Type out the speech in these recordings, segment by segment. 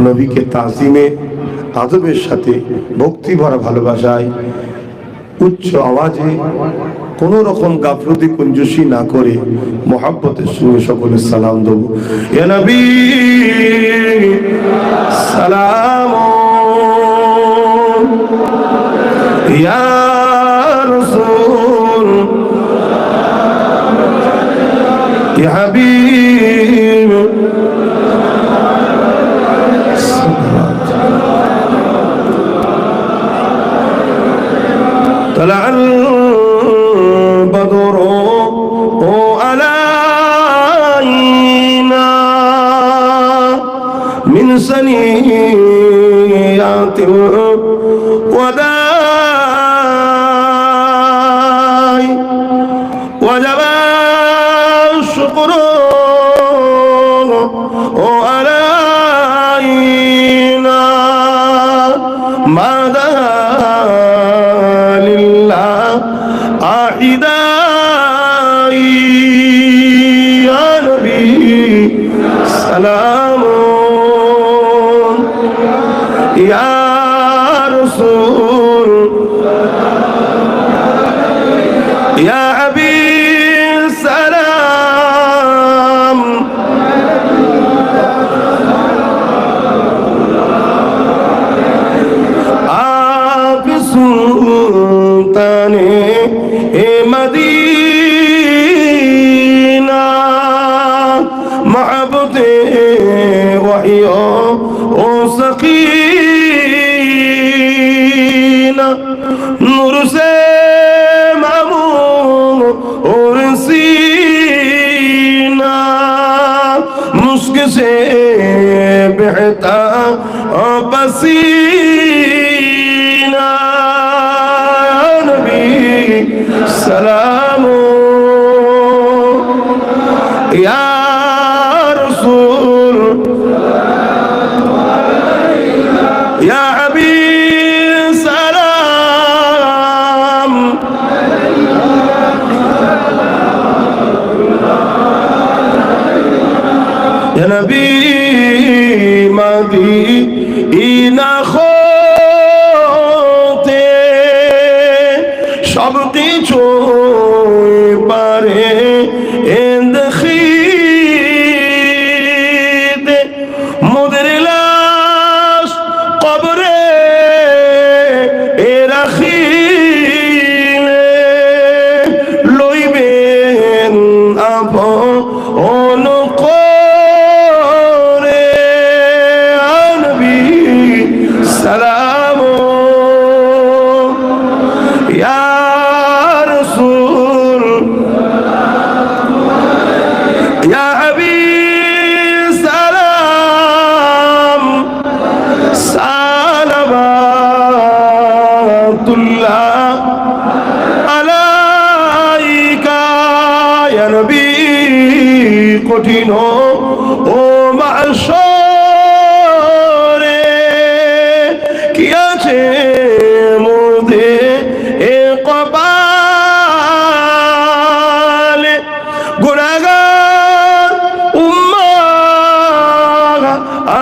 নবীকে তাজিমে আদবের সাথে ভক্তি ভরা ভালোবাসায় উচ্চ আওয়াজে কোন রকম গাফলতি কুঞ্জুসি না করে মোহাব্বতের সঙ্গে সকলে সালাম দেব। ইয়া নবী সালাম, ইয়া রাসূল, ইয়া হাবিব, طلع البدر علينا من ثنيات الوداع وجب الشكر علينا ما يا نبي سلام، يا رسول، يا حبيب سلام. आप सुल्ताने मदीना महबूबे वहियो ओ सकीना नूर से मामून और सीना मुस्क से बहता पसीना नबी सलाम, या रसूल, या हबीब सलाम. या नबी मदीना खोते सब কিছু পারে এন্দেখিতে মোদের লাশ কবরে এ রাখিলে লইবেন আপন করে নবী সালাম, ইয়া রাসূল, ইয়া হাবিব সালাম. সালাওয়াতুল্লাহ আলাইকা ইয়া নবী কঠিন ও মাশরে কি আছে মুদে এ কপালে গুনাহগার উম্মাহ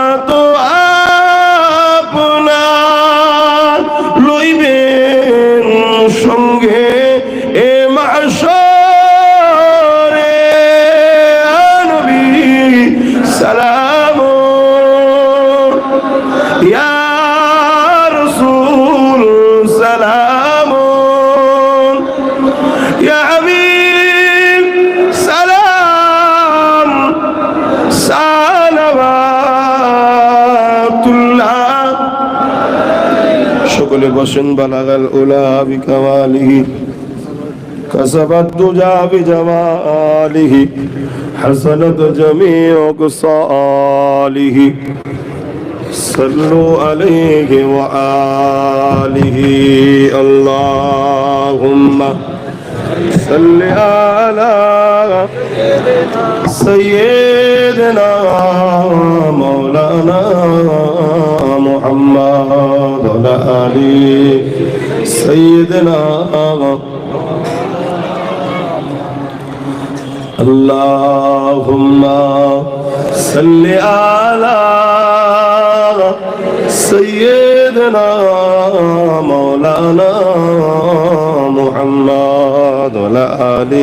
আতো আপনার লইবেন সঙ্গে এ মাশরে নবী সালাম, ইয়া রাসূল সালাম, ইয়া হাবিব সালাম. সালাওয়াতুল্লাহ সকলে বসেন. বালাগাল উলা বিকামালিহি কাসাবাত দুজা বিজামালিহি হাসানাত জামিউ কসালিহি সাল্লু আলাইহি ওয়া আলিহি আল্লাহুম্মা সাল্লি আলা সাইয়্যিদিনা মাওলানা মুহাম্মদ ওয়া আলা আলি সাইয়্যিদিনা اللهم صل على سيدنا مولانا محمد وعلى آل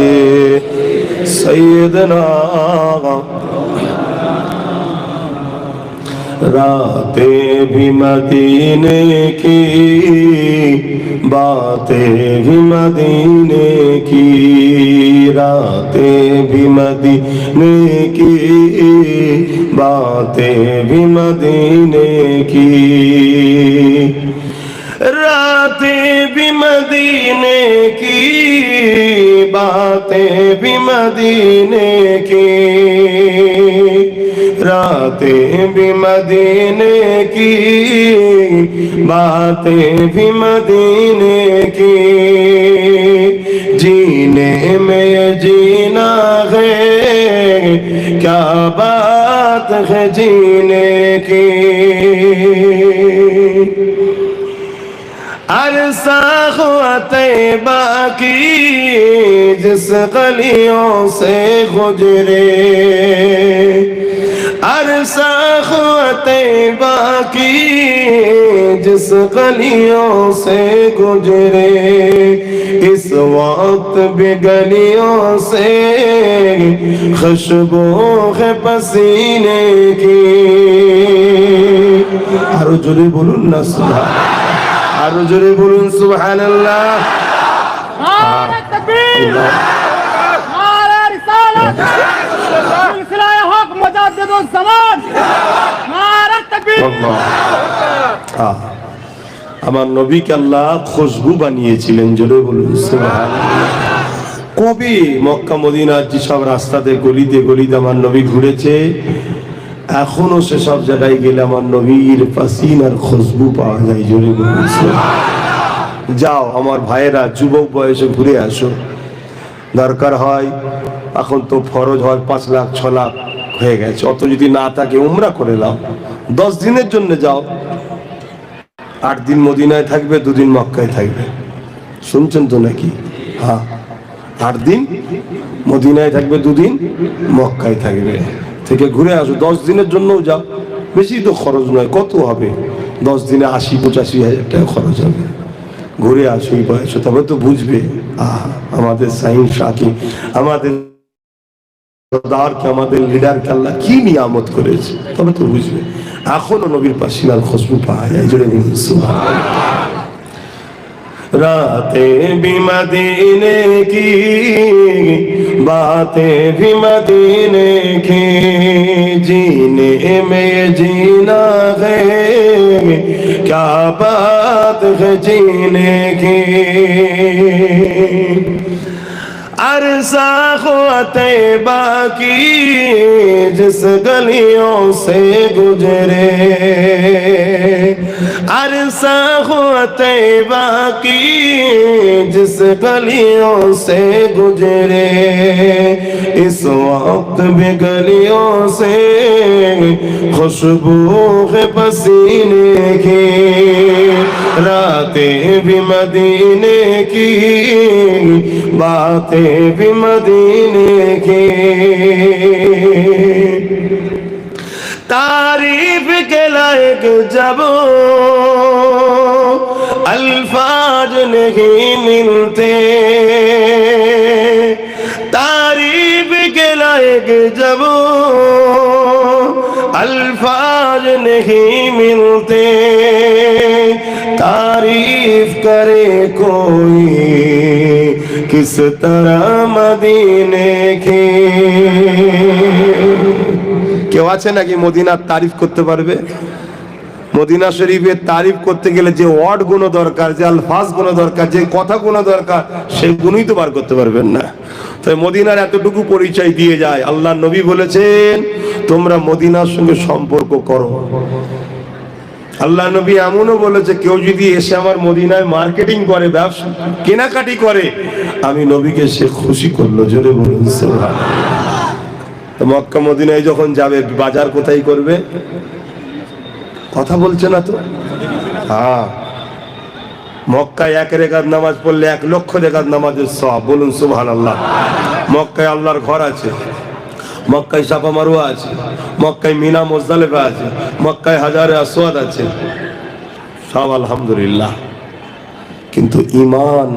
سيدنا रातें भी मदीने की बातें भी मदीने की रातें भी मदीने की बातें भी मदीने की रातें भी मदीने की बातें भी मदीने की रातें भी मदीने की बातें भी मदीने की जीने में जीना है क्या बात है जीने की अरसा हुआ तैबा की जिस गलियों से गुजरे अरसा हुआ तैबा की जिस गलियों से गुजरे इस वक्त भी गलियों से खुशबू है पसीने की आरो जोरे बोलूं ना सुभान आरो जोरे बोलूं सुभान अल्लाह नारे तकबीर नारे रिसालत सिलसिला हक मुजद्दिदुल ज़मान नारे तकबीर আমার নবীকে আল্লাহ খুশবু বানিয়েছিলেন জোরে বলুন সুবহানাল্লাহ কবি মক্কা মদিনার যেসব রাস্তাতে গলিতে গলিতে আমার নবী ঘুরেছে এখনো সে সব জায়গায় গেলে আমার নবীর পাসিনার খুশবু পাওয়া যায় জোরে বলুন সুবহানাল্লাহ যাও আমার ভাইয়েরা যুবক বয়সে ঘুরে আসো দরকার হয় এখন তো ফরজ হয় 5 লাখ 6 লাখ হয়ে গেছে অত যদি না থাকে উমরা করে নাও 10 দিনের জন্য যাও 8 দিন মদিনায় থাকবে 2 দিন মক্কায় থাকবে শুনছেন তো নাকি হ্যাঁ 8 দিন মদিনায় থাকবে 2 দিন মক্কায় থাকবে থেকে ঘুরে আসো 10 দিনের জন্যও যাও বেশি তো খরচ নয় কত হবে 10 দিনে 80-85 হাজার টাকা খরচ হবে ঘুরে আসো এই বয়সে তবে তো বুঝবে আমাদের সাইন শাকি আমাদের সরদারকে আমাদের লিডারকে আল্লাহ কি নিয়ামত করেছে তবে তো বুঝবে এখনো নবীর পাসিনার খুশবু পাওয়া যায় জোরে বলুন সুবহানাল্লাহ रातें भी मदीने की बातें भी मदीने की जीने में जीना है क्या बात है जीने की अरसा हुआ तैबा की जिस गलियों से गुजरे अरसा हुआ तैबा की जिस गलियों से गुजरे इस वक्त भी गलियों से खुशबू है पसीने की रातें भी मदीने की बातें भी मदीने की तारीफ के लायक जब अल्फाज नहीं मिलते तारीफ के लायक जब अल्फाज नहीं मिलते तारीफ करे कोई किस तरह मदीने की কেউ আছে নাকি মদিনার তারিফ করতে পারবে মদিনা শরীফের তারিফ করতে গেলে যে ওয়ার্ড গুলো দরকার যে আলফাজ গুলো দরকার যে কথা গুলো দরকার সেগুলোই তো বার করতে পারবেন না তাই মদিনার এতটুকু পরিচয় দিয়ে যায় আল্লাহর নবী বলেছেন তোমরা মদিনার সঙ্গে সম্পর্ক করো আল্লাহ নবী এমনও বলেছে কেউ যদি এসে আমার মদিনায় মার্কেটিং করে ব্যবসা কেনাকাটি করে আমি নবীকে সে খুশি করলো জোরে বলুন সুবহানাল্লাহ মক্কা মদিনায় যখন যাবে বাজার কোথায় করবে কথা বলছে না তো হ্যাঁ মক্কায় 1 রাকাত নামাজ পড়লে 1 লক্ষ রাকাত নামাজের সওয়াব বলুন সুবহানাল্লাহ মক্কায় আল্লাহর ঘর আছে মক্কায় সাফা মারওয়া আছে, মক্কায় মিনা মুজদালিফা আছে, মক্কায় হাজারে আসওয়াদ আছে, সব আলহামদুলিল্লাহ। কিন্তু ঈমান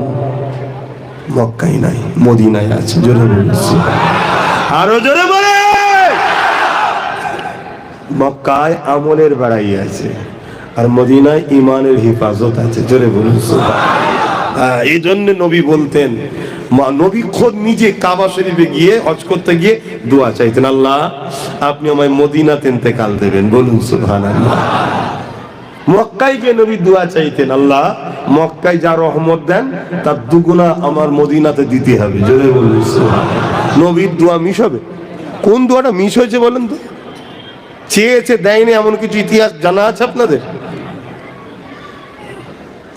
মক্কায় নাই, মদিনায় আছে। জোরে বলছি, আরো জোরে বলে। মক্কায় আমলের বাড়াই আছে, আর মদিনায় ঈমানের হেফাজত আছে। জোরে বলুন সুবহানাল্লাহ। এই জন্য নবী বলতেন, নবী খোদ নিজে কাবা শরীফে গিয়ে হজ করতে গিয়ে দোয়া চাইতেন, আল্লাহ আপনি আমায় মদিনাতে ইন্তেকাল দেবেন। বলুন সুবহানাল্লাহ। মক্কায় গিয়ে নবী দোয়া চাইতেন, আল্লাহ মক্কায় যা রহমত দেন তার দুগুণা আমার মদিনাতে দিতে হবে। জোরে বলুন সুবহানাল্লাহ। নবীর দোয়া মিস হবে? কোন দোয়াটা মিস হয়েছে বলেন তো? চেয়েছে, দেয়নি, এমন কিছু ইতিহাস জানা আছে আপনাদের?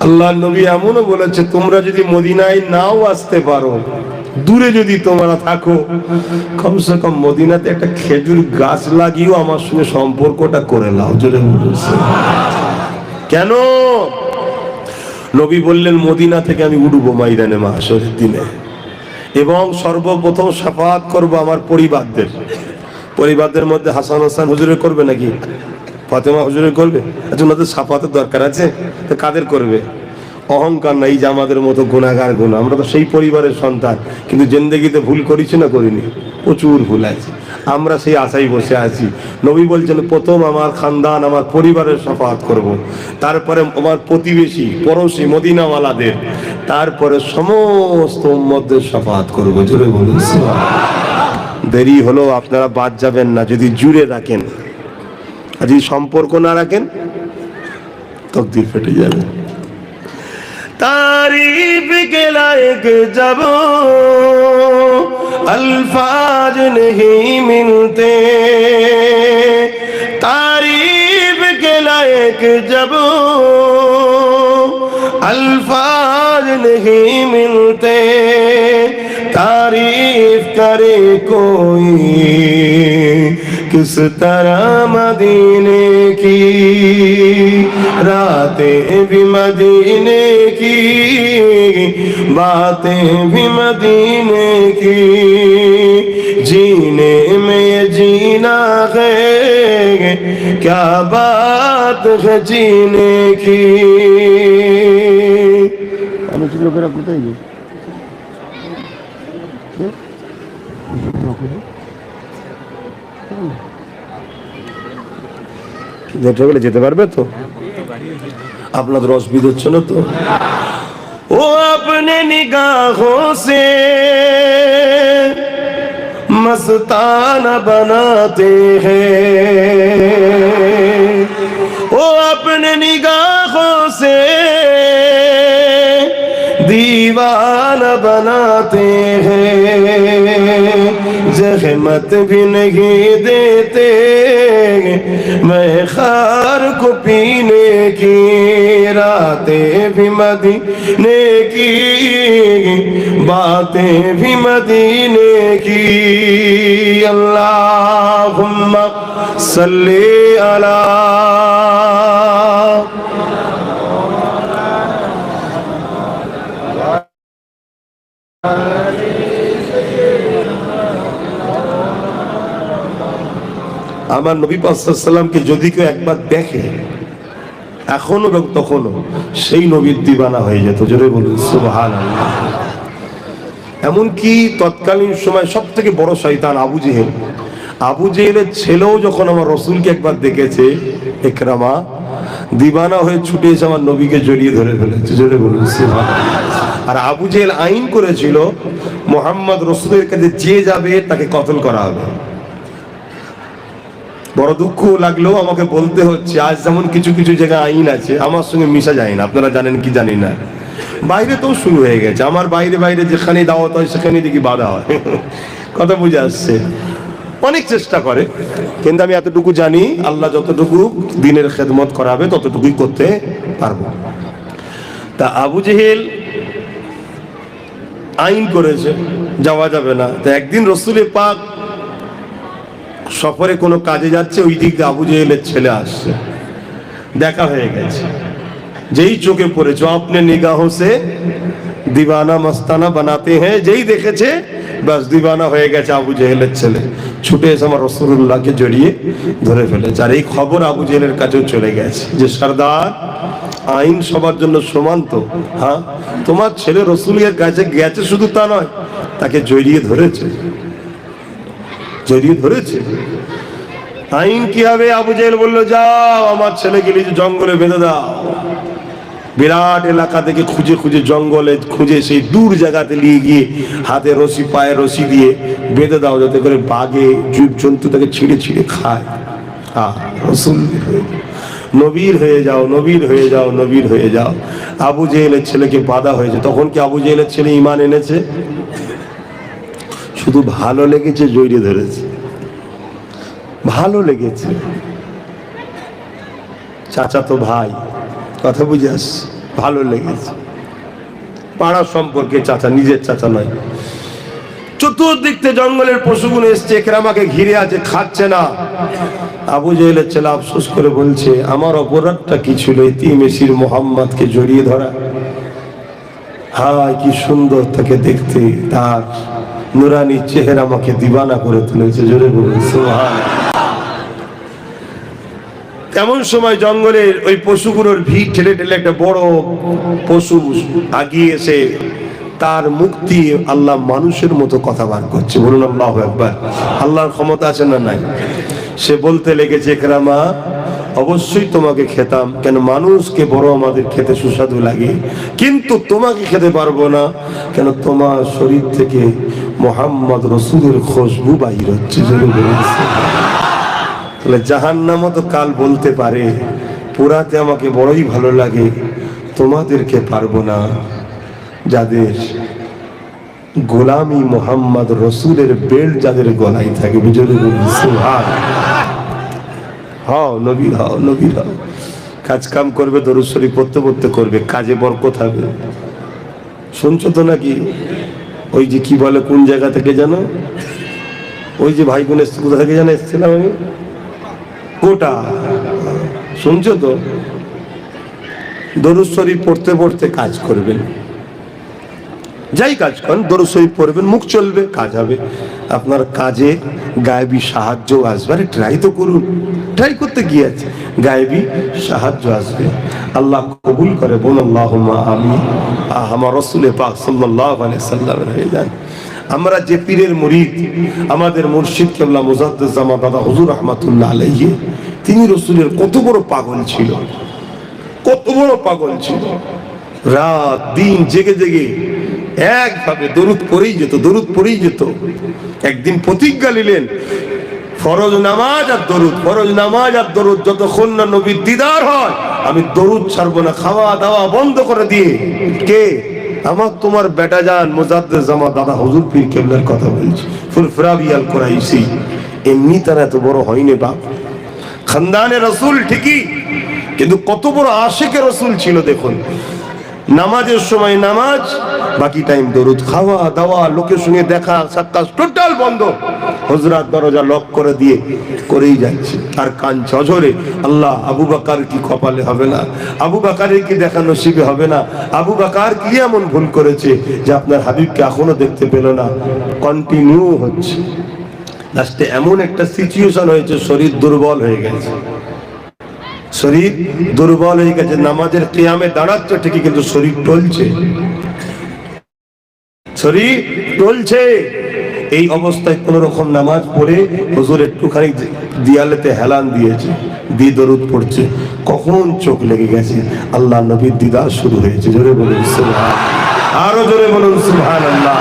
আল্লাহ নবী এমনও বলেছে, তোমরা যদি মদিনায় নাও আসতে পারো, দূরে যদি তোমরা থাকো, কমসে কম মদিনাতে একটা খেজুর গাছ লাগিয়েও আমার সঙ্গে সম্পর্কটা করে নাও। জোরে বলুন। কেন? নবী বললেন, মদিনা থেকে আমি উঠবো ময়দানে মাহশরের দিনে, এবং সর্বপ্রথম শাফাআত করব আমার পরিবারদের। পরিবারদের মধ্যে হাসান হোসেন হুজুরের করবে নাকি ফাতেমা হুজুরের করবে? আচ্ছা, ওনাদের শাফাআতের দরকার আছে, তো কাদের করবে? অহংকার নাই যে আমাদের মতো গুনাহগার গুনাহ, আমরা তো সেই পরিবারের সন্তান, কিন্তু জিন্দেগিতে ভুল করেছি না করিনি? প্রচুর ভুল আছে, আমরা সেই আশায় বসে আছি। নবী বলছেন, প্রথম আমার খানদান, আমার পরিবারের শাফাআত করব, তারপরে আমার প্রতিবেশী পড়োশী মদিনাওয়ালাদের, তারপরে সমস্ত উম্মতদের শাফাআত করব। জোরে বলুন সুবহানাল্লাহ। দেরি হলো, আপনারা বাদ যাবেন না যদি জুড়ে রাখেন, আর যদি সম্পর্ক না রাখেন তকদির ফেটে যাবে। तारीफ के लायक जब अल्फाज नहीं मिलते, तारीफ के लायक जब अल्फाज नहीं मिलते, तारीफ करे कोई किस तरह मदीने की, रातें भी मदीने की, बातें भी मदीने की, जीने में ये जीना है, क्या बात है जीने की। লোকেরা কোথায় গিয়ে যেতে পারবে তো? আপনাদের অসুবিধা হচ্ছে না তো? ও अपने निगाहों से मस्ताना बनाते हैं, वो अपने निगाहों से दीवाना बनाते हैं, जहमत भी नहीं देते मैं खार को पीने की, रातें भी मदीने की, बातें भी मदीने की। अल्लाहुम्मा सल्ली अला আমার নবী পাক সাল্লাল্লাহু আলাইহি ওয়াসাল্লামকে যদি কেউ একবার দেখে, এখনো এবং তখনও, সেই নবীর দিওয়ানা হয়ে যেত। জোরে বলুন সুবহানাল্লাহ। এমনকি তৎকালীন সময় সব থেকে বড় শয়তান আবু জেহেল, আবু জেহেলের ছেলেও যখন আমার রসুলকে একবার দেখেছে, ইকরামা, দিওয়ানা হয়ে ছুটে এসে আমার নবীকে জড়িয়ে ধরে ফেলেছে। জোরে বলুন সুবহানাল্লাহ। আর আবু জেহেল আইন করেছিল, মুহাম্মদ রসুলের কাছে যে যাবে তাকে কতল করা হবে। বড় দুঃখ লাগলেও আমাকে বলতে হচ্ছে, আজ যেমন কিছু কিছু জায়গায় আইন আছে আমার সঙ্গে মিশা যায় না, আপনারা জানেন কি জানি না, বাইরে তো শুরু হয়ে গেছে। আমার বাইরে বাইরে যেখানে দাওয়াত হয় সেখানে দেখি বাধা হয়। কথা বুঝে আসছে? অনেক চেষ্টা করে, কিন্তু আমি এতটুকু জানি, আল্লাহ যতটুকু দিনের খেদমত করাবে ততটুকুই করতে পারবো। তা আবু জেহেল আইন করেছে যাওয়া যাবে না। তা একদিন রসুলের পাক সফরে কোনো কাজে যাচ্ছে, ওই দিক দিয়ে আবু জেহেলের ছেলে আসছে, দেখা হয়ে গেছে। যেই চোখে পড়েছে, আপনি নিগাহোं से दीवाना मस्ताना बनाते हैं, যেই দেখেছে বাস দিবানা হয়ে গেছে আবু জেহেলের ছেলে, ছুটে এসে আমার রাসূলুল্লাহকে জড়িয়ে ধরে ফেলেছে। আর এই খবর আবু জেহেলের কাছেও চলে গেছে যে সরদার, আইন সবার জন্য সমান তো, হ্যাঁ তোমার ছেলে রাসূলের কাছে গেছে শুধু তা নয়, তাকে জড়িয়ে ধরেছে, জড়িয়ে ধরেছে। আইন কি হবে? আবু জেহেল বলল, যাও আমার ছেলেকে নিয়ে জঙ্গলে বেঁধে দাও। বিরাট এলাকা থেকে খুঁজে খুঁজে জঙ্গলে খুঁজে সেই দূর জায়গাতে নিয়ে গিয়ে হাতে রশি পায়ে রশি দিয়ে বেঁধে দাও, যাতে করে বাঘে জীবজন্তু তাকে ছিঁড়ে ছিঁড়ে খায়। রাসূল নবীর হয়ে যাও, নবীর হয়ে যাও, নবীর হয়ে যাও। আবু জেহেলের ছেলেকে বাধা হয়েছে। তখন কি আবু জেহেলের ছেলে ঈমান এনেছে? শুধু ভালো লেগেছে, জড়িয়ে ধরেছে, ভালো লেগেছে। চাচা তো ভাই, কথা বুঝে আস, ভালো লেগেছে। পাড়া সম্পর্কে চাচা, নিজের চাচা নয়। চতুর্দিক থেকে জঙ্গলের পশুগুলো এসছে, ইকরামাকে ঘিরে আছে, খাচ্ছে না। আবু জেহেলের ছেলে আফসোস করে বলছে, আমার অপরাধটা কি ছিল এতিম এসির মোহাম্মদকে জড়িয়ে ধরা? হায় কি সুন্দর তাকে দেখতে, তার নুরানি চেহারা আমাকে দিবানা করে তুলেছে। জোরে বলুন সুবহানাল্লাহ। এমন সময় জঙ্গলের ওই পশুগুলোর ভিড় ঠেলে ঠেলে একটা বড় পশু আগিয়ে এসে তার মুখ দিয়ে আল্লাহ মানুষের মতো কথা বার করছে। বলুন আল্লাহু আকবার। আল্লাহর ক্ষমতা আছে না নাই? সে বলতে লেগেছে, ইকরামা অবশ্যই তোমাকে খেতাম, কেন মানুষকে বড় আমাদের খেতে সুস্বাদু লাগে, কিন্তু তোমাকে খেতে পারবো না, কেন তোমার শরীর থেকে মুহাম্মদ রাসূলের খুশবু বাহির হচ্ছে। তাহলে জাহান্নামও তো কাল বলতে পারে, পুরাতে আমাকে বড়ই ভালো লাগে, তোমাদেরকে পারবো না, যাদের গোলামি মুহাম্মদ রাসূলের বেল্ট যাদের গলায় থাকে। বুঝলে সুবহানাল্লাহ। হও নবীর, হও নবীর, হও। কাজ কাম করবে, দরুদ শরীফ পড়তে পড়তে করবে, কাজে বরকত হবে। শুনছো তো নাকি? ওই যে কি বলে, কোন জায়গা থেকে জানো? ওই যে ভাই বোন এসছে, কোথা থেকে জানো এসছিলাম আমি? কোটা। শুনছো তো? দরুদ শরীফ পড়তে পড়তে কাজ করবেন, যাই কাজ করেন দরুদ শরীফ পড়বেন, মুখ চলবে, কাজ হবে। আপনার কাজে গায়েবী সাহায্য আসবে। আরে ট্রাই তো করুন, ট্রাই করতে গিয়ে আছে, গায়েবী সাহায্য আসবে। আল্লাহ কবুল করে, বলুন আল্লাহুম্মা আমিন। আমার রাসূল পাক সাল্লাল্লাহু আলাইহি সাল্লামের হয়ে যান। আমরা যে পীরের মুরিদ, আমাদের মুর্শিদ কেবলা মুজাদ্দিদ জামান দাদা হুজুর রাহমাতুল্লাহ আলাইহি, তিনি রাসূলের কত বড় পাগল ছিল, কত বড় পাগল ছিল। রাত দিন জেগে জেগে একভাবে দরুদ পড়েই যেত, দরুদ পড়েই যেত। একদিন প্রতিজ্ঞা নিলেন, ফরজ নামাজ আর দরুদ, ফরজ নামাজ আর দরুদ যতক্ষণ না নবীর দিদার হয় আমি দরুদ ছাড়বো না, খাওয়া দাওয়া বন্ধ করে দিয়ে। কে? আমার তোমার বেটা জান মুজাদ্দিদ জামান দাদা হুজুর পীর কেবলার কথা বলছি, ফুলফরাবি আল কুরাইশি। এমনি তার এত বড় হয়নি বাপ, খানদানে রাসূল ঠিকই, কিন্তু কত বড় আশিকে রাসূল ছিল দেখুন। নামাজের সময় নামাজ, বাকি টাইম দরুদ, খাওয়া দাওয়া, লোকের সঙ্গে দেখা সাক্ষাৎ টোটাল বন্ধ। হুজরাত দরজা লক করে দিয়ে করেই যাচ্ছে, আর কাঁদছে অঝরে, আল্লাহ আবু বকর কি কপালে হবে না, আবু বকরের কি দেখা নসিবে হবে না, আবু বকর কি এমন ভুল করেছে যে আপনার হাবিবকে এখনো দেখতে পেল না। কন্টিনিউ হচ্ছে। লাস্টে এমন একটা সিচুয়েশন হয়েছে, শরীর দুর্বল হয়ে গেছে, শরীর দুর্বল হয়ে গেছে। নামাজের কিয়ামে দাঁড়াচ্ছে ঠিকই, কিন্তু শরীর টলছে, শরীর টলছে। এই অবস্থায় কোন রকম নামাজ পড়ে হুজুর একটুখানি দিয়ালেতে হেলান দিয়েছে, দিয়ে দরুদ পড়ছে, কখন চোখ লেগে গেছে, আল্লাহ নবীর দিদার শুরু হয়েছে। জোরে বলুন সুবহানাল্লাহ, আরো জোরে বলুন সুবহানাল্লাহ।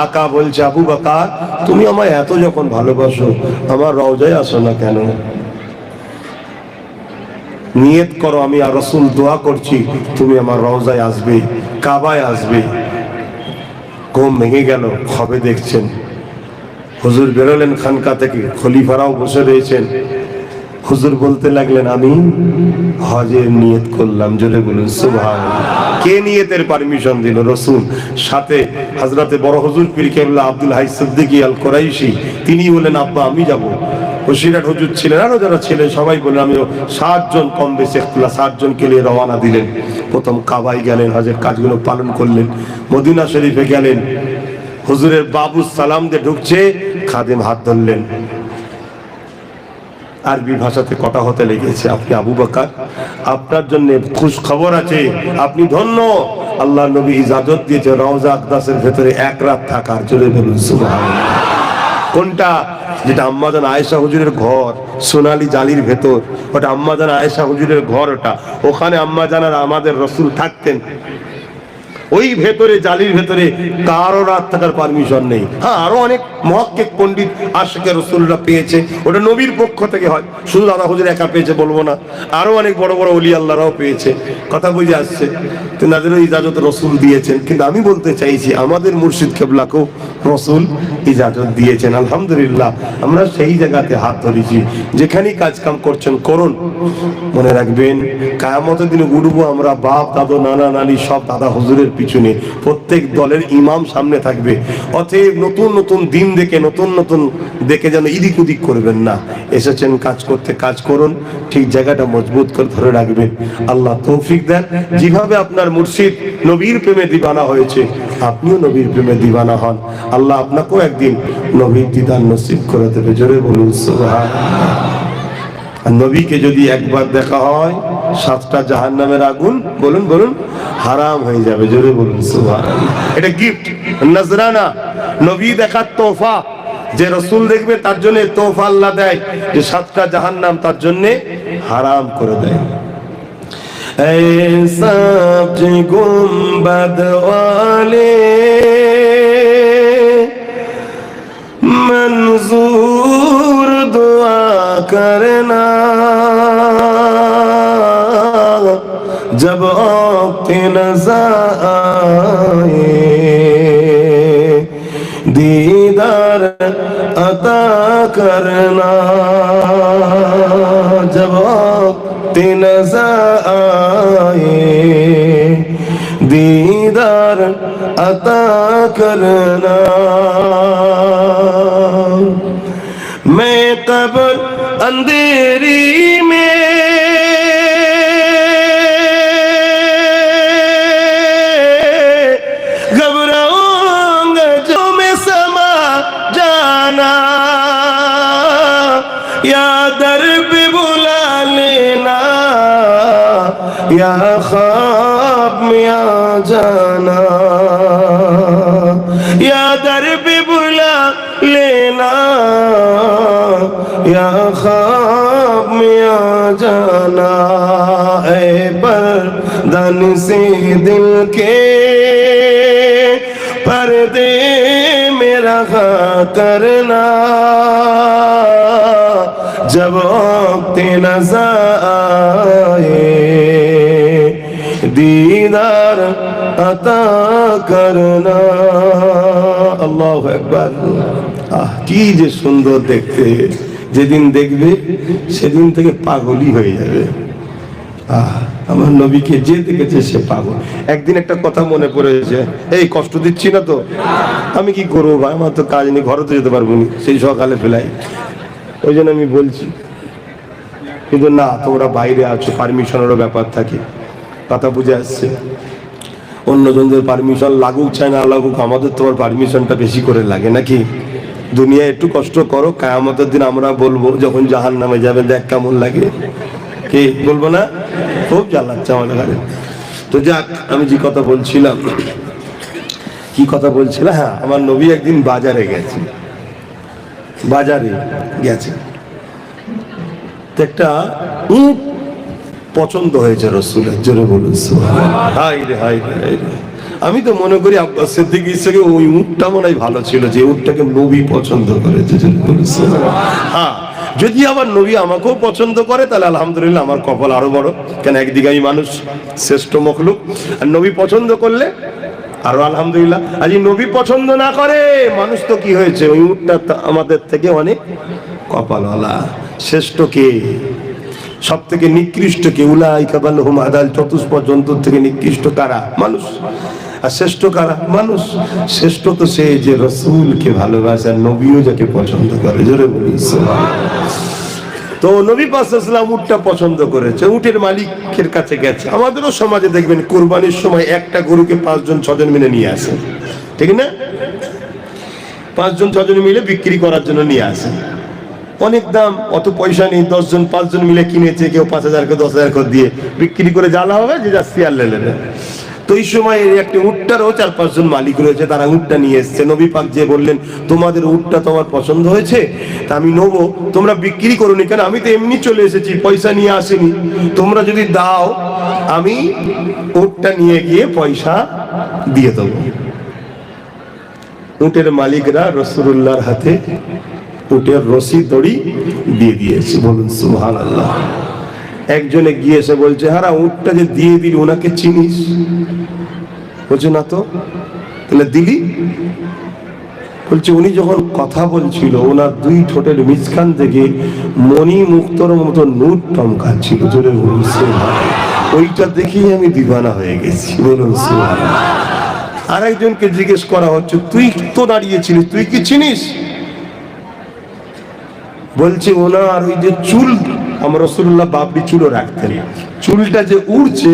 আকা বলছে, আবু বকর তুমি আমায় এত যখন ভালোবাসো, আমার রওজায় আসো না কেন? নিয়ত করো, আমি আর রাসূল দোয়া করছি, তুমি আমার রওজায় আসবে, কাবায় আসবে। ঘুম ভেঙে গেল, খবে দেখছেন হুজুর বেরোলেন খানকা থেকে, খলিফারাও বসে রয়েছেন। হুজুর বলতে লাগলেন, আমি হজের নিয়ত করলাম। জোরে বলুন সুবহানাল্লাহ। কে নিয়তের পারমিশন দিল? রাসূল। সাথে হযরতে বড় হুজুর পীর কেবলা আব্দুল হাই সিদ্দিকী আল কুরাইশি, তিনি বলেন, আব্বা আমি যাব। বসিরহাট হুজুর ছিলেন, আরো যারা ছিলেন সবাই বলেন আমি। 7 জন কম বেশি 7 জনকে নিয়ে রওনা দিলেন। প্রথম কাবায় গেলেন, হজের কাজগুলো পালন করলেন, মদিনা শরীফে গেলেন, হুজুরের বাবু সালাম দিয়ে ঢুকছে, খাদেম হাত ধরলেন, আরবি ভাষাতে কথা হতে লেগেছে, আপনি আবু বকর, আপনার জন্য খুশ খবর আছে, আপনি ধন্য, আল্লাহ নবী ইজাজত দিয়েছে রওজা আকদাসের ভেতরে এক রাত থাকার। জোরে বলুন সুবহানাল্লাহ। কোনটা? যেটা আম্মাজান আয়েশা হুজুরের ঘর, সোনালী জালির ভেতর, ওটা আম্মাজান আয়েশা হুজুরের ঘর, ওটা ওখানে আম্মাজান আর আমাদের রসুল থাকতেন। ওই ভেতরে জালির ভেতরে কারো রাত থাকার পারমিশন নেই। হ্যাঁ, আরো অনেক মুহাক্কিক পণ্ডিত আশিকে রাসূলরা পেয়েছে, ওটা নবীর পক্ষ থেকে হয়, শুধু দাদা হুজুর একা পেয়েছে বলবো না, আরো অনেক বড় বড় ওলি আল্লাহরাও পেয়েছে। কথা বুঝে আসছে? তাদেরও ইজাজত রাসূল দিয়েছেন। কিন্তু আমি বলতে চাইছি আমাদের মুর্শিদ কেবলাকেও রাসূল ইজাজত দিয়েছেন। আলহামদুলিল্লাহ, আমরা সেই জায়গাতে হাত ধরেছি। যেখানেই কাজ কাম করছেন করুন, মনে রাখবেন কিয়ামতের দিনে উঠবো আমরা বাপ দাদু নানা নানি সব দাদা হুজুরের পিছনে, প্রত্যেক দলের ইমাম সামনে থাকবে। অতএব নতুন নতুন দিন দেখে নতুন নতুন দেখে যেন ইদিক উদিক করবেন না। এসেছেন কাজ করতে, কাজ করুন, ঠিক জায়গাটা মজবুত করে ধরে রাখবেন। আল্লাহ তৌফিক দেন। যেভাবে আপনার মুর্শিদ নবীর প্রেমে দিওয়ানা হয়েছে, আপনিও নবীর প্রেমে দিওয়ানা হন। আল্লাহ আপনাকেও একদিন নবীর দিদার নসিব করে দেবে। জোরে বলুন সুবহানাল্লাহ। নবীকে যদি একবার দেখা হয়, 7টা জাহান্নামের আগুন বলুন বলুন হারাম হয়ে যাবে। জোরে বলুন সুবহানাল্লাহ। এটা গিফট, নজরানা, নবী দেখার তোহফা। যে রাসূল দেখবে তার জন্য তোহফা আল্লাহ দেয়, যে 7টা জাহান্নাম তার জন্য হারাম করে দেয়। এই সবজি গুম্বদ ওয়ালে मंजूर दुआ करना, जब आपके नज़र आए दीदार अता करना, जब आपके नज़र आए दीदार अता करना। मैं कब्र अंधेरी में घबराऊंगा, जो मैं समा जाना, या दर पे बुला लेना, या ख्वाब में आ जाना, या दर पे बुला लेना, या ख्वाब में आ जाना। ऐ पर्दन से दिल के पर्दे में रहा करना, जब वक्त नज़र आए दीदार अता करना। আল্লাহু আকবার। কি যে সুন্দর দেখতে, যেদিন দেখবে সেদিন থেকে পাগলই হয়ে যাবে। আমার নবীকে যে দেখেছে সে পাগল। একদিন একটা কথা মনে পড়েছে, এই কষ্ট দিচ্ছি না তো, আমি কি করবো ভাই, আমার তো কাজ নেই, ঘরে তো যেতে পারবো না, সেই সকালে ফেলাই, ওই জন্য আমি বলছি। কিন্তু না, তোমরা বাইরে আছো, পারমিশনেরও ব্যাপার থাকে, কথা বুঝে আসছে। অন্যজনদের পারমিশন লাগুক চাই না লাগুক, আমাদের তোমার পারমিশনটা বেশি করে লাগে নাকি? দুনিয়া একটু কষ্ট করো, কিয়ামতের দিন আমরা বলবো যখন জাহান্নামে যাবে, দেখ কেমন লাগে। কি বলবো না? খুব জ্বালাচ্ছে আমাদের ঘরে। তো যাক, আমি যে কথা বলছিলাম, কি কথা বলছিলাম, হ্যাঁ, আমার নবী একদিন বাজারে গেছে, বাজারে গেছে, একটা উট পছন্দ হয়েছে রাসূলের। জোরে বলুন সুবহানাল্লাহ। হায় রে হায় রে হায় রে। আমি তো মনে করি আব্বাস সিদ্দিক ইসকে ওই উটটা মনে হয় ভালো ছিল, যে উটটাকে নবী পছন্দ করেছে। জোরে বলুন সুবহানাল্লাহ। হ্যাঁ, যদি আবার নবী আমাকেও পছন্দ করে তাহলে আলহামদুলিল্লাহ, আমার কপাল আরো বড়। কেন, একদিকে আমি মানুষ, শ্রেষ্ঠ মখলুক, আর নবী পছন্দ করলে আরো আলহামদুলিল্লাহ। আজ নবী পছন্দ না করে মানুষ, তো কি হয়েছে, ওই উটটা আমাদের থেকে অনেক কপালওয়ালা। শ্রেষ্ঠ কে? সব থেকে নিকৃষ্ট কে? উলাইকা বালহুম আদাল। চতুষ্পদ জন্তুর থেকে নিকৃষ্ট কারা? মানুষ। আর শ্রেষ্ঠ কারা? মানুষ। শ্রেষ্ঠ তো সে যে রাসূলকে ভালোবাসে, আর নবীও যাকে পছন্দ করে। জোরে বলুন সুবহানাল্লাহ। তো নবী পাক সাল্লাল্লাহু আলাইহি ওয়াসাল্লাম উটটা পছন্দ করেছে, উটের মালিকের কাছে গেছে। আমাদেরও সমাজে দেখবেন কুরবানির সময় একটা গরুকে 5 জন 6 জন মিলে নিয়ে আসে, ঠিক না? 5 জন 6 জন মিলে বিক্রি করার জন্য নিয়ে আসে। অনেক দাম, অত পয়সা নেই, 10 জন 5 জন মিলে কিনেছে, কেউ 5,000 কেউ 10,000 করে দিয়ে বিক্রি করে জ্বালা হবে যে যা শেয়ার লেনে। তো এই সময় একটা উটটারও 4-5 জন মালিক রয়েছে, তারা উটটা নিয়ে এসছে। নবী পাক যে বললেন, তোমাদের উটটা তোমার পছন্দ হয়েছে, তা আমি নেবো, তোমরা বিক্রি করোনি কেন? আমি তো এমনি চলে এসেছি, পয়সা নিয়ে আসিনি, তোমরা যদি দাও আমি উটটা নিয়ে গিয়ে পয়সা দিয়ে দেবো। উটের মালিকরা রাসূলুল্লাহর হাতে উটের রশি দড়ি দিয়ে দিয়েছে। বলুন সুবহানাল্লাহ। একজনে গিয়ে এসে বলছে, হারা উটটা যে দিয়ে দিলি ওনাকে চিনিস? বলছে না তো। তাহলে দিলি? বলছে উনি যখন কথা বলছিল ওনার 2 ঠোঁটের মিজখান থেকে মণি মুক্তর মতো নূর টমকাচ্ছিল। জোরে বলুন সুবহানাল্লাহ। ওইটা দেখেই আমি দিওয়ানা হয়ে গেছি। বলুন সুবহানাল্লাহ। আরেকজনকে জিজ্ঞেস করা হচ্ছে, তুই তো দাঁড়িয়েছিলিস, তুই কি চিনিস? বলছে ওনার ওই যে চুল, আমার রাসূলুল্লাহ বাবরি চুলও রাখতেন, চুলটা যে উড়ছে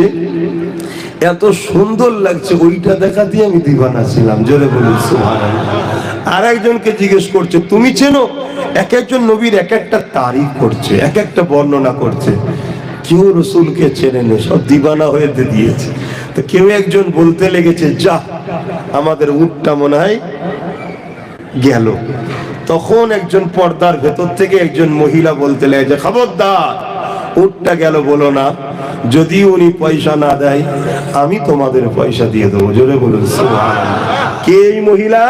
এত সুন্দর লাগছে, ওইটা দেখা দিয়ে আমি দিওয়ানা ছিলাম। জোরে বলুন সুবহানাল্লাহ। আর একজনকে জিজ্ঞেস করছে, তুমি চেনো? এক একজন নবীর এক একটা তারিফ করছে, এক একটা বর্ণনা করছে। কেউ রসুলকে চেনে নেই, সব দিওয়ানা হয়ে দিয়েছে। তো কেউ একজন বলতে লেগেছে, যা আমাদের উটটা মনে হয় গেল। তখন একজন পর্দার ভেতর থেকে একজন মহিলা বলতে লেগেছে, খবরদার, উটটা গেল বলো না, যদি উনি পয়সা না দেয় আমি তোমাদের পয়সা দিয়ে দেবো। জোরে বলুন সুবহানাল্লাহ। কে এই মহিলা?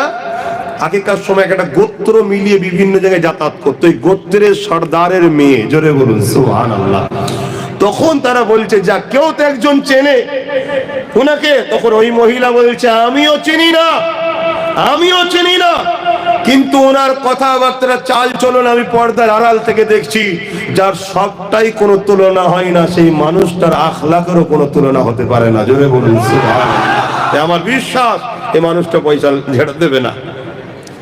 আগেকার সময় একটা গোত্র মিলিয়ে বিভিন্ন জায়গায় যাতায়াত করতো, এই গোত্রের সর্দারের মেয়ে। জোরে বলুন সুবহানাল্লাহ। তখন তারা বলছে, যা কেউ তো একজন চেনে ওনাকে। তখন ওই মহিলা বলছে, আমিও চিনি না, আমিও চিনি না, কিন্তু ওনার কথাবার্তা চাল চলন আমি পর্দার আড়াল থেকে দেখছি, যার সবটাই কোনো তুলনা হয় না, সেই মানুষটার আখলাকেরও কোনো তুলনা হতে পারে না। জোরে বলুন সুবহানাল্লাহ। আমার বিশ্বাস এই মানুষটা পয়সা ঝেড়ে দেবে না,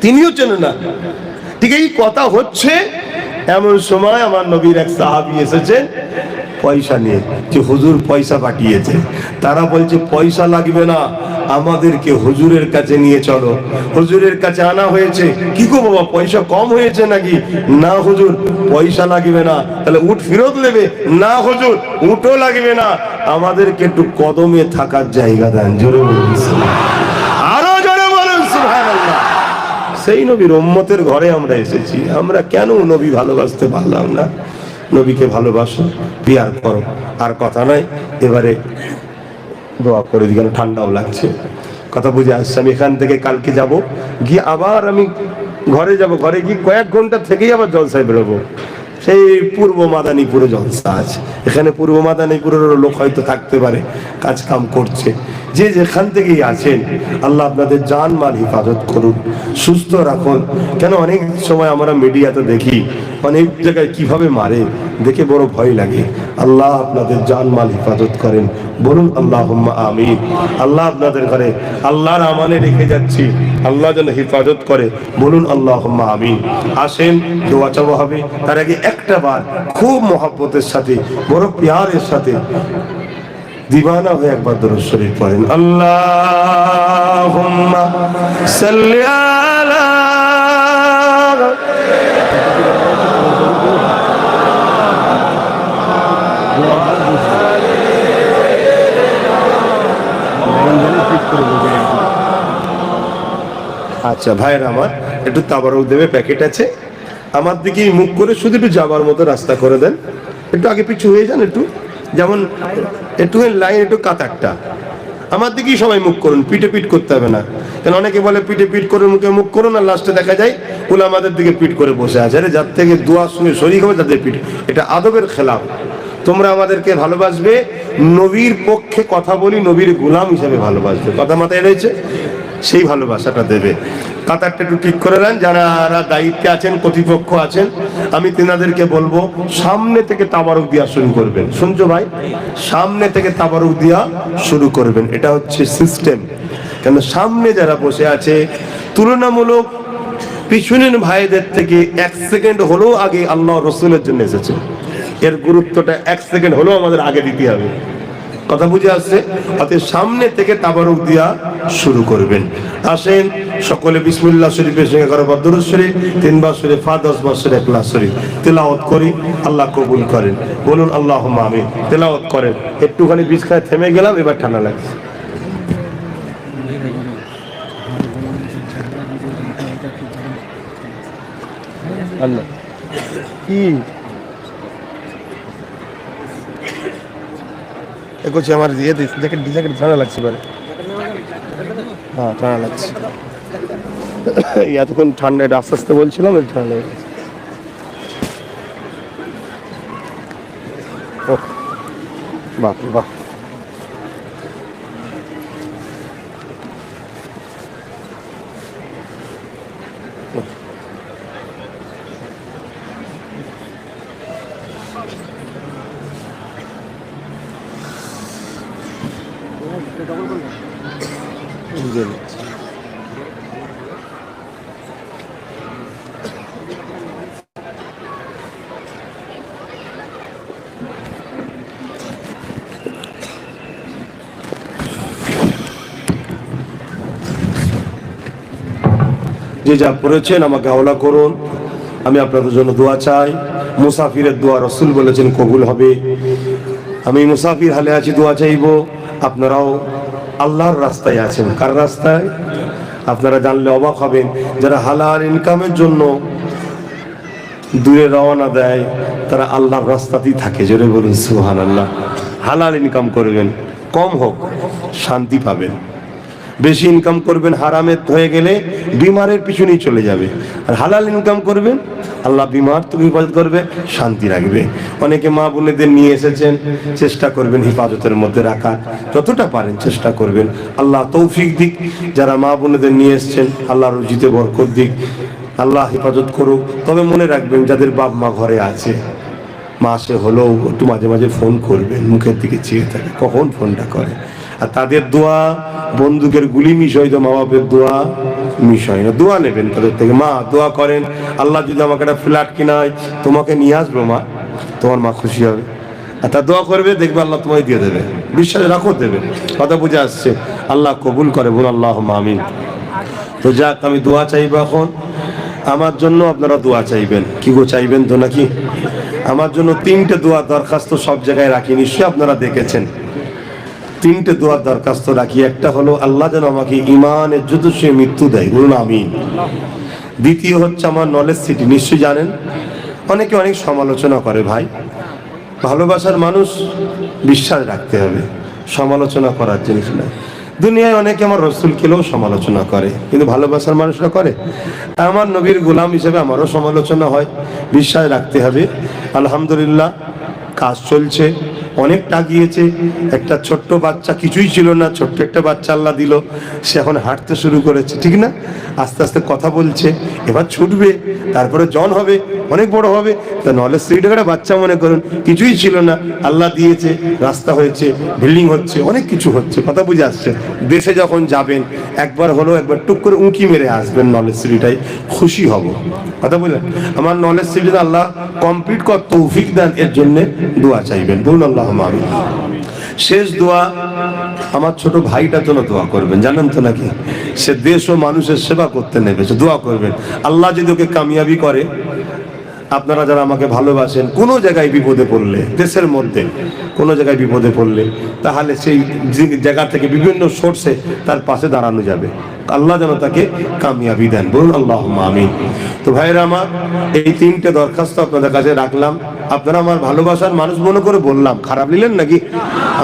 তিনিও চেনেন না। ঠিক এই কথা হচ্ছে এমন সময় আমার নবীর এক সাহাবী এসেছেন পয়সা নিয়ে, যে হুজুর পয়সা পাঠিয়েছে। তারা বলছে পয়সা লাগবে না, আমাদেরকে হুজুরের কাছে নিয়ে চলো। হুজুরের কাছে আনা হয়েছে। কি গো বাবা, পয়সা কম হয়েছে নাকি? না হুজুর, পয়সা লাগবে না। তাহলে উট ফেরত নেবে? না হুজুর, উটও লাগবে না, আমাদেরকে একটু কদমে থাকার জায়গা দেন। জোরে বলুন সুবহানাল্লাহ। আরো জোরে বলুন সুবহানাল্লাহ। সেই নবীর উম্মতের ঘরে আমরা এসেছি, আমরা কেন নবী ভালোবাসতে পারলাম না? নবীকে ভালোবাসো, পিয়ার করো। আর কথা নাই, এবারে দোয়া করে দিই, কারণ ঠান্ডাও লাগছে। কথা বুঝে আসছে। আমি এখান থেকে কালকে যাব, গিয়ে আবার আমি ঘরে যাব, ঘরে গিয়ে কয়েক ঘন্টা থেকেই আবার জলসায় বেরোবো। সেই পূর্ব মাদানীপুরে জলসা আছে। এখানে পূর্ব মাদানীপুরের লোক হয়তো থাকতে পারে, কাজ কাম করছে। যে যেখান থেকেই আছেন, আল্লাহ আপনাদের জান মাল হেফাজত করুন, সুস্থ রাখুন। কেন অনেক সময় আমরা মিডিয়াতে দেখি অনেক জায়গায় কিভাবে মারে, দেখে বড় ভয় লাগে। আল্লাহ আপনাদের জান মাল হেফাজত করেন। বলুন আল্লাহুম্মা আমিন। আল্লাহ আপনাদের ঘরে আল্লাহর আমানে রেখে যাচ্ছি, আল্লাহ যেন হেফাজত করে। বলুন আল্লাহুম্মা আমিন। আসেন দোয়া চাওয়া হবে। তার আগে একটা বার খুব মহব্বতের সাথে, বড় প্যারের সাথে, দিওয়ানা হয়ে একবার দরুদ শরীফ পড়েন। আল্লাহুম্মা সাল্লি আলা। আচ্ছা ভাইয়ের আমার, একটু তাবারক দেবে, প্যাকেট আছে। আমার দিকে মুখ করে শুধু একটু যাবার মতো রাস্তা করে দেন। একটু আগে পিছু হয়ে যান, একটু যেমন একটু লাইন, একটু কাতারটা আমার দিকেই সবাই মুখ করুন, পিঠে পিঠ করতে হবে না। কারণ অনেকে বলে পিঠে পিঠ করে মুখে মুখ করুন, আর লাস্টে দেখা যায় উলামাদের দিকে পিঠ করে বসে আছে। আরে যার থেকে দোয়ার সঙ্গে শরীক হবে তাদের পিঠ, এটা আদবের খেলাফ। তোমরা আমাদেরকে ভালোবাসবে, নবীর পক্ষে কথা বলি, নবীর গোলাম হিসেবে ভালোবাসবে। কথা মাথায় রয়েছে? সেই ভালোবাসাটা দেবে। কাতারটা একটু ঠিক করে নেন। যারা দায়িত্বে আছেন, কর্তৃপক্ষ আছেন, আমি তেনাদেরকে বলবো সামনে থেকে তাবারক দেওয়া শুরু করবেন। শুনছো ভাই? সামনে থেকে তাবারক দেওয়া শুরু করবেন, এটা হচ্ছে সিস্টেম। কেন সামনে যারা বসে আছে তুলনামূলক পিছনের ভাইদের থেকে 1 সেকেন্ড হলেও আগে আল্লাহ রসুলের জন্য এসেছে। এর গুরুত্বটা 1 সেকেন্ড হলেও আমাদের আগে দিতে হবে। কথা বুঝে আসছে? অতএব সামনে থেকে তাবারুক দিয়া শুরু করবেন। আসেন সকলে বিসমিল্লাহ শরীফের সঙ্গে করো দরুদ শরীফ, 3 বার শরীফ, 10 বার শরীফ, ইখলাস শরীফ তেলাওয়াত করি, আল্লাহ কবুল করেন। বলুন আল্লাহুম্মা আমিন। তেলাওয়াত করেন। একটুখানি বিছখানে থেমে গেলাম, এবার ঠান্ডা লাগছে। আল্লাহ কি করছে আমার দিয়ে দিস, জ্যাকেট ঠান্ডা লাগছে এবারে। হ্যাঁ ঠান্ডা লাগছে, এতক্ষণ ঠান্ডা, এটা আস্তে আস্তে বলছিলাম, ঠান্ডা লেগে গেছে। বাহ বাহ, যে যা পড়েছেন আমাকে হাওলা করুন, আমি আপনাদের জন্য দোয়া চাই। মুসাফিরের দোয়া রাসূল বলেছেন কবুল হবে। আমি মুসাফির হালে আছি, দোয়া চাইবো। আপনারাও আল্লাহর রাস্তায় আছেন। কার রাস্তায়? আপনারা জানলে অবাক হবেন, যারা হালাল ইনকামের জন্য দূরে রওনা দেয় তারা আল্লাহর রাস্তাতেই থাকে। জোরে বলুন সুবহানাল্লাহ। হালাল ইনকাম করবেন, কম হোক শান্তি পাবেন। বেশি ইনকাম করবেন, হারামে হয়ে গেলে বিমারের পিছনেই চলে যাবে। আর হালাল ইনকাম করবেন, আল্লাহ বিমার থেকে হেফাজত করবে, শান্তি রাখবে। অনেকে মা বোনেদের নিয়ে এসেছেন, চেষ্টা করবেন হেফাজতের মধ্যে রাখার, যতটা পারেন চেষ্টা করবেন। আল্লাহ তৌফিক দিক। যারা মা বোনেদের নিয়ে এসেছেন, আল্লাহ রুজিতে বরকত দিক, আল্লাহ হেফাজত করুক। তবে মনে রাখবেন, যাদের বাপ মা ঘরে আছে, মাসে হলেও একটু মাঝে মাঝে ফোন করবেন, মুখের দিকে চেয়ে থাকে কখন ফোনটা করে। আর তাদের দোয়া বন্দুকের গুলি মিস হয়তো, মা বাপের দোয়া মিস হয় না। দোয়া নেবেন তাদের থেকে। মা দোয়া করেন, আল্লাহ যদি আমাকে একটা ফ্ল্যাট কিনায়, তোমাকে নিয়ে আসবো মা, তোমার মা খুশি হবে। আর তা দোয়া করবে, দেখবে আল্লাহ তোমায় দিয়ে দেবে। বিশ্বাস রাখো, দেবে। কথা বুঝে আসছে? আল্লাহ কবুল করে, বলুন আল্লাহুম্মা আমিন। তো যাক, আমি দোয়া চাইবো এখন আমার জন্য, আপনারা দোয়া চাইবেন। কি গো, চাইবেন তো নাকি? আমার জন্য 3টে দোয়া দরখাস্ত সব জায়গায় রাখি, নিশ্চয়ই আপনারা দেখেছেন। 3টে দোয়ার দরখাস্ত রাখি। একটা হলো আল্লাহ যেন আমাকে ইমানের যুদ্ধে মৃত্যু দেয়, বলুন আমিন। দ্বিতীয় হচ্ছে আমার নলেজ সিটি, নিশ্চয়ই জানেন। অনেকে অনেক সমালোচনা করে, ভাই ভালোবাসার মানুষ বিশ্বাস রাখতে হবে, সমালোচনা করার জিনিস না। দুনিয়ায় অনেকে আমার রসুলকেও সমালোচনা করে, কিন্তু ভালোবাসার মানুষরা করে। আমার নবীর গোলাম হিসেবে আমারও সমালোচনা হয়, বিশ্বাস রাখতে হবে। আলহামদুলিল্লাহ কাজ চলছে, অনেকটা গিয়েছে। একটা ছোট্ট বাচ্চা, কিছুই ছিল না, ছোট্ট একটা বাচ্চা আল্লাহ দিল, সে এখন হাঁটতে শুরু করেছে, ঠিক না? আস্তে আস্তে কথা বলছে, এবার ছুটবে, তারপরে জন হবে, অনেক বড় হবে। তা নলেজ সিটি একটা বাচ্চা মনে করুন, কিছুই ছিল না, আল্লাহ দিয়েছে, রাস্তা হয়েছে, বিল্ডিং হচ্ছে, অনেক কিছু হচ্ছে। কথা বুঝে আসছে? দেশে যখন যাবেন একবার হলো, একবার টুক করে উঁকি মেরে আসবেন নলেজ সিটিটাই, খুশি হব। কথা বুঝলেন? আমার নলেজ সিটি আল্লাহ কমপ্লিট কর তৌফিক দেন, এর জন্য দোয়া চাইবেন, বলুন আল্লাহুম্মা আমিন। শেষ দোয়া আমার ছোট ভাইটার জন্য দোয়া করবেন। জানেন তো নাকি, সে দেশ ও মানুষের সেবা করতে নেমেছে, দোয়া করবেন। আল্লাহ যদি ওকে কামিয়াবি করে। আপনারা যারা আমাকে ভালোবাসেন, কোনো জায়গায় বিপদে পড়লে, দেশের মধ্যে কোনো জায়গায় বিপদে পড়লে, তাহলে সেই জায়গা থেকে বিভিন্ন সোর্সে তার পাশে দাঁড়ানো যাবে। আল্লাহ যেন তাকে কামিয়াবি দেন, বলুন আল্লাহুম্মা আমিন। তো ভাইরা আমার, এই 3টে দরখাস্ত আপনাদের কাছে রাখলাম। আপনারা আমার ভালোবাসার মানুষ মনে করে বললাম, খারাপ নিলেন নাকি?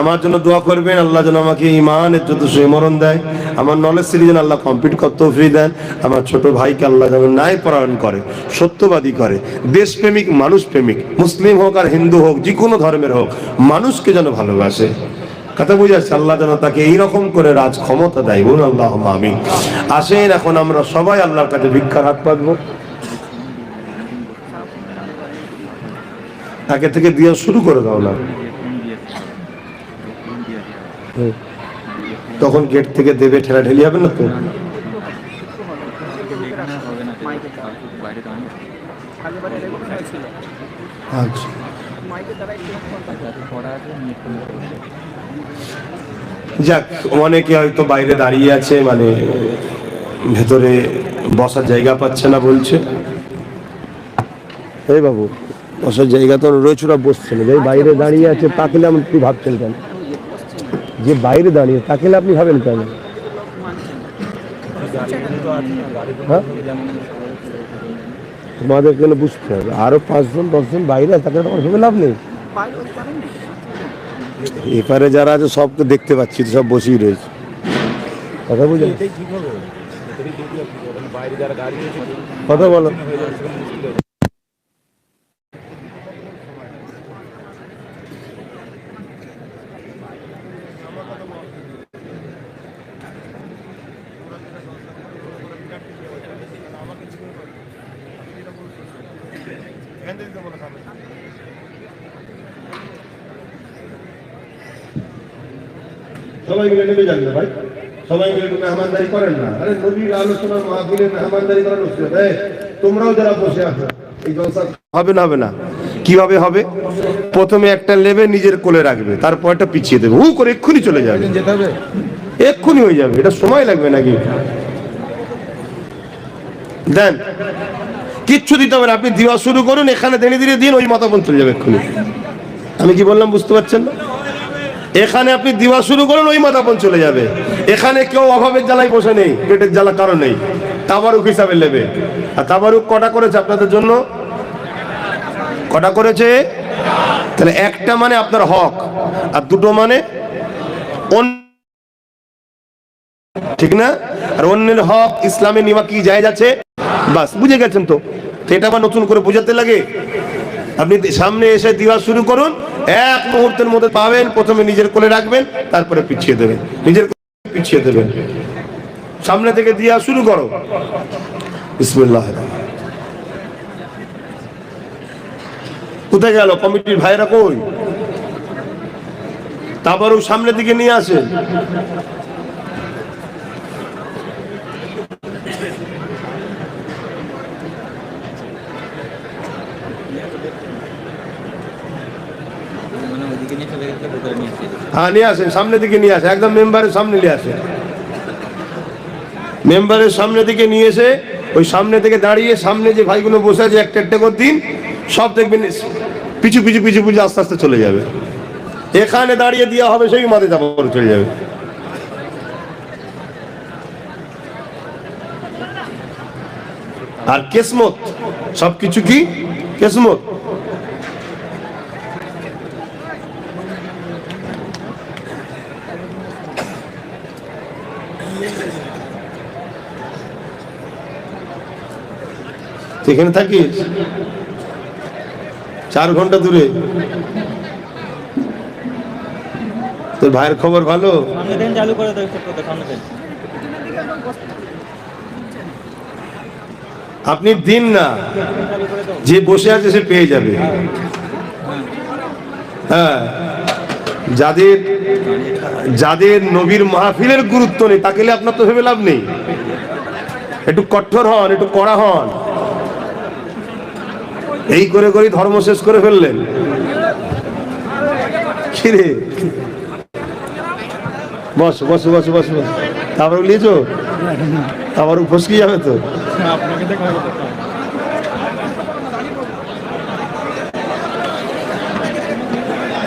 আমার জন্য দোয়া করবেন, আল্লাহ যেন আমাকে ইমানের যত মরণ দেয়, আমার নলেজ সিটি যেন আল্লাহ কমপ্লিট করতে তৌফিক দেন, আমার ছোট ভাইকে আল্লাহ যেন ন্যায় পরায়ণ করে, সত্যবাদী করে, দেশপ্রেমিক, মানুষ প্রেমিক, মুসলিম হোক আর হিন্দু হোক, যে কোনো ধর্মের হোক, মানুষকে যেন ভালোবাসে। কথা বুঝে আসছে? আল্লাহ যেন তাকে এইরকম করে রাজ ক্ষমতা দেয়, বলুন আল্লাহুম্মা আমিন। আসেন এখন আমরা সবাই আল্লাহর কাছে ভিক্ষার হাত পাতবো। আগে থেকে দিয়া শুরু করে দাও না, তখন গেট থেকে দেবে, ঠেলা ঠেলি হবে না তো। আচ্ছা যাক, অনেকে হয়তো বাইরে দাঁড়িয়ে আছে, মানে ভেতরে বসার জায়গা পাচ্ছে না বলছে। এই বাবু, বসার জায়গা তো রয়েছে, ওরা বসছে না। যে বাইরে দাঁড়িয়ে আছে তাকে আপনি একটু ভাবছেন কেন? যে বাইরে দাঁড়িয়ে তাকে আপনি ভাবেন কেন? হ্যাঁ, তোমাদের কেন বুঝতে হবে। আরো 5 জন 10 জন বাইরে আছে, তাকে তোমার ভেবে লাভ নেই। এপারে যারা আছে সবকে দেখতে পাচ্ছি, সব বসেই রয়েছে। কথা বুঝলেন? কথা বলো। সবাই মিলে নেমে যান না ভাই, সবাই মিলে মেহমানদারি করেন না। আরে নবীর আলোচনার মাহফিলে মেহমানদারি করার উচিত। তোমরাও যারা বসে আছো, এই জলসা হবে না, হবে না। কিভাবে হবে? প্রথমে একটা নেবে নিজের কোলে রাখবে, তারপর একটা পিছিয়ে দেবে, হু করে এক্ষুনি চলে যাবে, এক্ষুনি হয়ে যাবে। এটা সময় লাগবে নাকি? দেন, কিচ্ছু দিতে হবে না, আপনি দেওয়া শুরু করুন, এখানে ধীরে ধীরে দিন, ওই মাথা পর্যন্ত চলে যাবে এক্ষুনি। আমি কি বললাম বুঝতে পারছেন না? এখানে আপনি দিওয়া শুরু করুন, ওই মাথাপন চলে যাবে। এখানে কেউ অভাবের জ্বালায় বসে নেই, পেটের জ্বালা কারণ নেই। তাবারুক হিসাবে নেবে। আর তাবারুক কটা করেছে আপনাদের জন্য? কটা করেছে? তাহলে একটা মানে আপনার হক, আর দুটো মানে ঠিক না? আর অন্যের হক ইসলামে নিবা কি জায়েজ আছে? বাস, বুঝে গেছেন তো? এটা আবার নতুন করে বোঝাতে লাগে? আপনি সামনে এসে দেওয়া শুরু করুন, এক মুহূর্তের মধ্যে পাবেন। প্রথমে নিজের কোলে রাখবেন, তারপরে পিছিয়ে দেবেন, নিজের কোলে পিছিয়ে দেবেন। সামনে থেকে দেওয়া শুরু করো। বিসমিল্লাহ। কোথায় গেল কমিটির ভাইরা? কই? তারপরেও সামনের দিকে নিয়ে আসেন। হ্যাঁ, নিয়ে আসেন, সামনের দিকে নিয়ে আসেন, একদম মেম্বারের সামনে নিয়ে আসেন। মেম্বারের সামনে দিকে নিয়ে এসে ওই সামনে থেকে দাঁড়িয়ে সামনে যে ভাইগুলো বসে আছে একটা একটা করে দিন, সব দেখবেন পিছু পিছু পিছু পিছু আস্তে আস্তে চলে যাবে। এখানে দাঁড়িয়ে দেওয়া হবে, সেই মাঝে যাবো চলে যাবে। আর কেসমত, সবকিছু কি কেসমত। এখানে থাকিস 4 ঘন্টা দূরে। তোর ভাইয়ের খবর ভালো? আপনি দিন না, যে বসে আছে সে পেয়ে যাবে। হ্যাঁ, যাদের যাদের নবীর মাহফিলের গুরুত্ব নেই, তাকে আপনার তো ভেবে লাভ নেই। একটু কঠোর হন, একটু কড়া হন। এই করে করে ধর্ম শেষ করে ফেললেন। কিরে, বস বস বস বস বস। তারপর লিয়েছো, আবার ফসকে যাবে তো।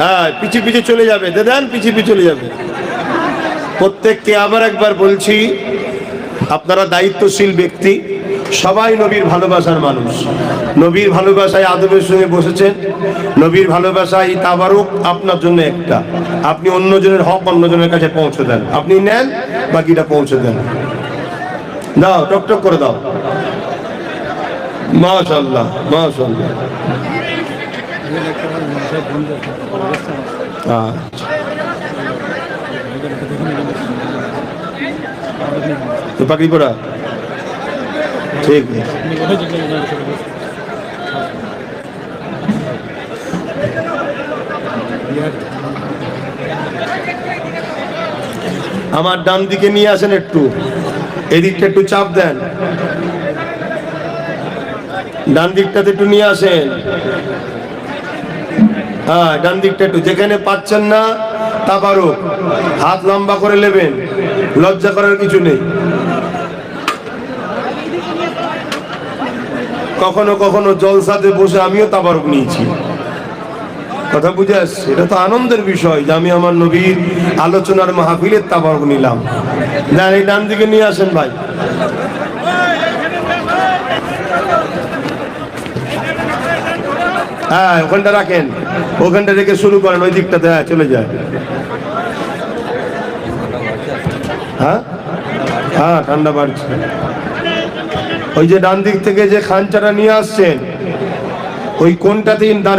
হ্যাঁ, পিছিয়ে পিছিয়ে চলে যাবে, দেন পিছিয়ে পিছিয়ে চলে যাবে। প্রত্যেককে আবার একবার বলছি, আপনারা দায়িত্বশীল ব্যক্তি, সবাই নবীর ভালোবাসার মানুষ। নবীর ভালোবাসায় আদবের সঙ্গে বসেছেন, নবীর ভালোবাসায় তাবারুক আপনার জন্য একটা। আপনি অন্যজনের হক অন্যজনের কাছে পৌঁছে দেন, আপনি নেন, বাকিটা পৌঁছে দেন। দাও, টকটক করে দাও। মাশাআল্লাহ মাশাআল্লাহ। তো পাকড়ি পড়া ঠিক। আমার ডান দিকে নিয়ে আসেন, একটু এদিকটা একটু চাপ দেন, ডান দিকটাতে একটু নিয়ে আসেন। হ্যাঁ, ডান দিকটা একটু, যেখানে পাচ্ছেন না তাবারুক, হাত লম্বা করে নেবেন, লজ্জা করার কিছু নেই। কখনো কখনো জলসাতে বসে আমিও তাবারুক নিয়েছি, কথা বুঝে আসছে? এটা তো আনন্দের বিষয় যে আমি আমার নবীর আলোচনার মাহফিলের তাবারুক নিলাম। যান এই ডান দিকে নিয়ে আসেন ভাই। হ্যাঁ ওখানটা রাখেন, ওখানটা রেখে শুরু করেন, ওই দিকটাতে। হ্যাঁ চলে যায়। হ্যাঁ হ্যাঁ ঠান্ডা বাড়ছে। ওই যে ডান দিক থেকে যে খাঞ্চাটা নিয়ে আসছেন ওই কোনটাতেই দাঁড়ান।